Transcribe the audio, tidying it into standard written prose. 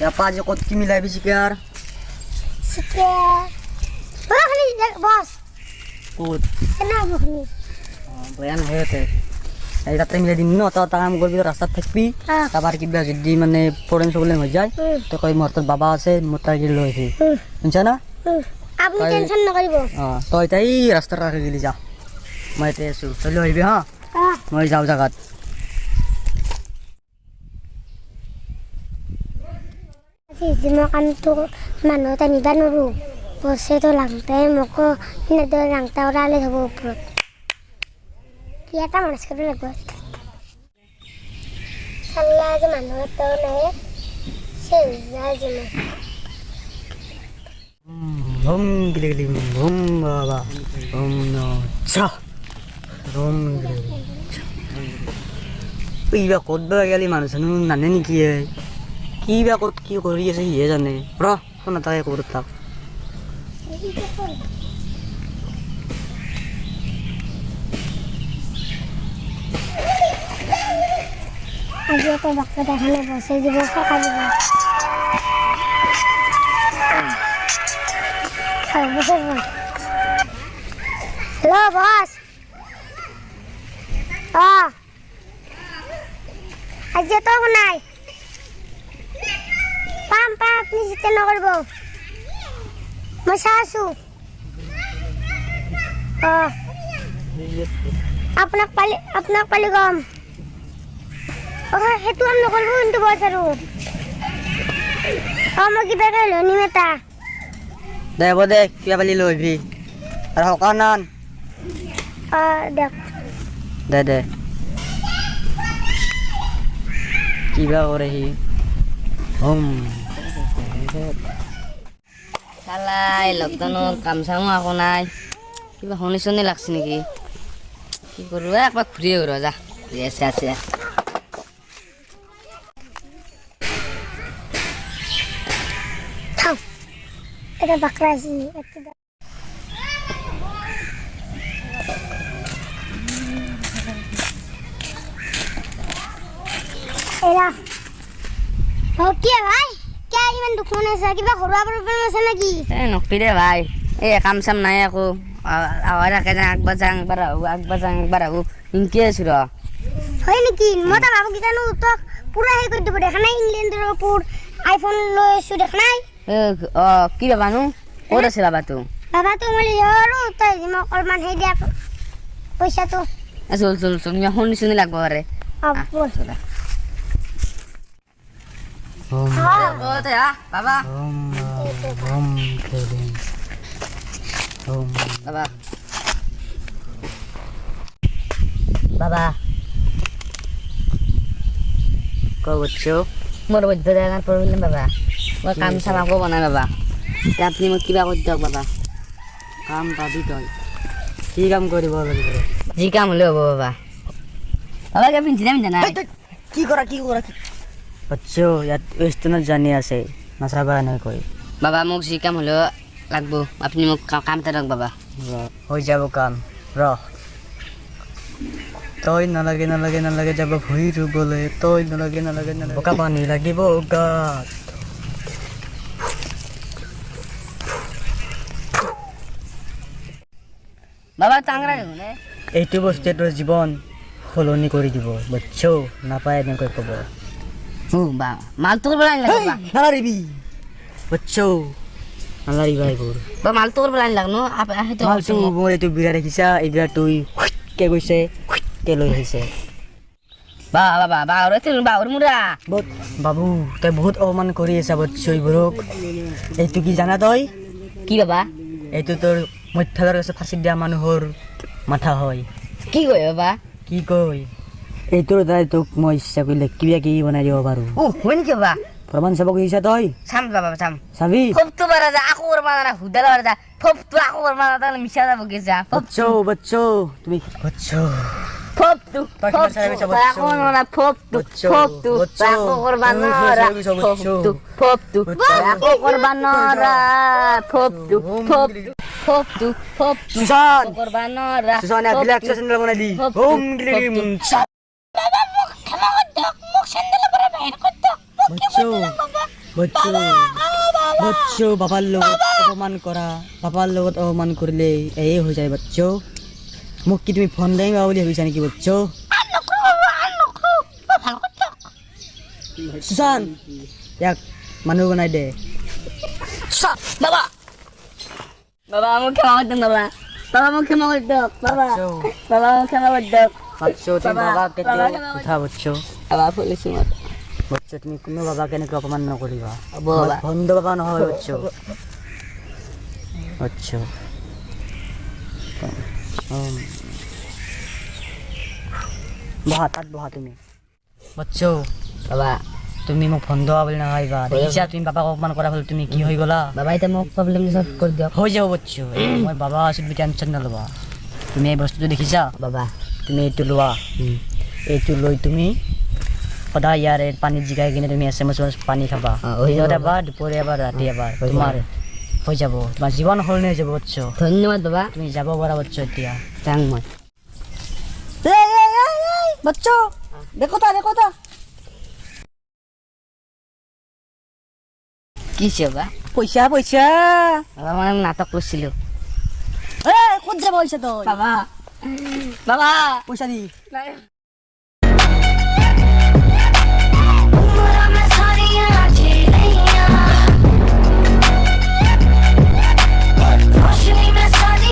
apa aja kau milih bisikar? Sikit. Berapa ni bos? Kut. Kenapa ni? Bayan hete. এই রাতে মিলে দিন ন তা কাম করবি রাস্তা থাকবি তারপর কি যদি মানে প্রবলেম প্রবলেম হয়ে যায় তো কই মোর তোর বাবা আছে মোটা গিয়ে লইছি বুঝছ না আপনি টেনশন না করিব তো এটাই রাস্তা রাখে গেলি যা মই তে আছো চলে হইবি হ্যাঁ মই যাও জায়গা মই কামটো মানুহ এটা নিবা নোৱাৰো পইচাটো লাগতে মোক এনেদৰে ৰাংটা ওলালে হ'ব ওপৰত কি এটা মাছ কৰিব লাগিব চাল্লা যে মানুহ এটাও নাই সেউজীয়া যেনে ভুম গিলে গিলি ভুম বাবা ভুম ন চা ভুম গিলে ইবা ক'তবা গেলি মানুহ চানুহ নানে নেকি কিবা ক'ত কি কৰি আছে সিহে জানে ৰ ফোন এটাকে কৰোঁ তাক আজি আকৌ বাক্য দেখা নাই বছে দিব টকা দিব হেল্ল' বছ আজি তো নাই পাম পাম আপনি চিন্তা নকৰিব মই চাই আছোঁ আপোনাক পালি কম সেইটো কাম নকৰিব কিন্তু বছ আৰু মই কিবা এটা লৈ নিম এটা দে হ'ব দে কিবা পালি লৈ আহিবি আৰু সকাহ নান দিয়ক দে কিবা কৰে সি চালাই লকডাউনত কাম চামো আকৌ নাই কিবা শনি চনি লাগছে নেকি কি কৰোঁ একবাৰ ঘূৰিয়ে ঘূৰা যা আছে এটা বাকৰা আছে এৰা কি ভাই কে ইমান দুখ মনে আছে কিবা ঘৰুৱা প্ৰব্লেম আছে নেকি নকবি দে ভাই এই কাম চাম নাই আকৌ আৱাৰ থাকে যে একবাৰ আহোঁ ইনকে আছোঁ ৰ হয় নেকি মই তো ভাবো কিজানো তোক পুৰা হেৰি কৰি দিব দেখা নাই ইংলেণ্ডৰ ওপৰত আইফোন লৈ আছোঁ দেখা নাই কি বাবানো ক'ত আছে বাবাটো মই আৰু তই মোক অলপমান সেই দিয়া পইচাটো চল শনি চনি লাগব পাৰে বাবা বাবা করছো মোর বৈদ্য দেখার প্রবলেম বাবা মই কাম চাম আকৌ বনাই বাবা আপনি মোক কিবা কৰি দিয়ক বাবা কাম পাবি তই কি কাম কৰিব লাগিব যি কাম হ'লে হ'ব বাবা বাবা কিবা পিন্ধি নাই কি কৰা আচ্ছা ইয়াত ৱেষ্টাৰ্ণত জানি আছে নাচাবা এনেকৈ বাবা মোক যি কাম হ'লেও লাগব আপুনি মোক কাম এটা দিয়ক বাবা হৈ যাব কাম ৰ তই নালাগে যাব ভৰি ৰুবলৈ তই নালাগে বোকা পানী লাগিব গাত বাবা টাংৰা দেখোন এইটো বস্তুৱে তোৰ জীৱন সলনি কৰি দিব বুজছো নাপায় এনেকৈ ক'ব বা মালটো কৰিব নালাগে বাবা নালাৰিবি বুজছো নালাৰিবা এইবোৰ বা মালটো কৰিব নালাগে ন মালটো মোৰ এইটো বিৰা দেখিছা এই বিৰা তুই কে গৈছে কে লৈ আহিছে বাউৰ মুৰা বাবু তই বহুত অপমান কৰি আছা বুজছো এইবোৰক এইটো কি জানা তই কি বাবা এইটো তোৰ মধ্যালৰ কাছে ফাঁচি দিয়া মানুহৰ মাথা হয় কি কয় বাবা কি কয় এইটোৰ দ্বাৰাই তোক মই ইচ্ছা কৰিলে কিবা কিবি বনাই দিব পাৰোঁ হয় নেকি বাবা প্ৰমাণ চাব খুজিছা তই চাম বাবা চাম চাবি ফপটো বাৰা যা আকৌ ওৰ মাৰা হুদাল বাৰা যা ফপটো আকৌ ওৰ মাৰা তালে মিছা যাব গেছা বচ্চো তুমি বচ্চো ফপটো আকৌ নৰা ফপটো আকৌ কৰবা নৰা ফপটো আকৌ কৰবা নৰা ফপটো সুশান কৰবা নৰা সুশান ব্ল্যাক স্যান্ডেল বনাই দি হোম ডিলিভাৰি বাবা মোক ক্ষমা কৰি দিয়ক মোক চেণ্ডেলৰ পৰা বাহিৰ কৰি দিয়ক মোক কি বচ্চো বাবা বচ্চু বচ্চু বাবাৰ লগত অপমান কৰা বাবাৰ লগত অপমান কৰিলে এই হৈ যায় বচ্চু মোক কি তুমি ফোন দাঙিবা বুলি ভাবিছা নেকি বচ্চু সুশান ইয়াক মানুহ বনাই দে বাবা বাবা মোক ক্ষমা কৰি দিয়ক বাবা বাবা মোক ক্ষমা কৰি দিয়ক বাবা বাবা মোক ক্ষমা কৰি দিয়ক বচ্চু তুমি বাবাক কেতিয়াও উঠা বচ্চু বাবা ফুলিছোঁ মই বচ্চু তুমি কোনো বাবাক এনেকৈ অপমান নকৰিবা হ'ব বাবা ভণ্ড বাবা নহয় বচ্চু বচ্চু বহা তাত বহা তুমি বচ্চু বাবা তুমি মোক ভণ্ড বাবা বুলি নাভাবিবা দেখিছা তুমি বাবাক অপমান কৰা ফলত তুমি কি হৈ গ'লা বাবা এতিয়া মোক প্ৰব্লেম চল্ভ কৰি দিয়ক হৈ যাব বচ্চু মই বাবা আছোঁ তুমি টেনশ্যন নল'বা তুমি এই বস্তুটো দেখিছা বাবা তুমি এইটো লোৱা এইটো লৈ তুমি সদায় ইয়াৰে পানীত জিকাই কিনে তুমি এচামুচ পানী খাবা দিনত এবাৰ দুপৰীয়া এবাৰ ৰাতি এবাৰ তোমাৰ হৈ যাব তোমাৰ জীৱন সলনি হৈ যাব বচ্চু ধন্যবাদ বাবা তুমি যাব পাৰা বচ্চু এতিয়া যাম মই বচ্চু দেখো তা কি বাবা পইচা পইচা বাবা মানে নাটক কৰিছিলোঁ ক'ত যাব পইচা তই বাবা বাবা পইচা দি নাই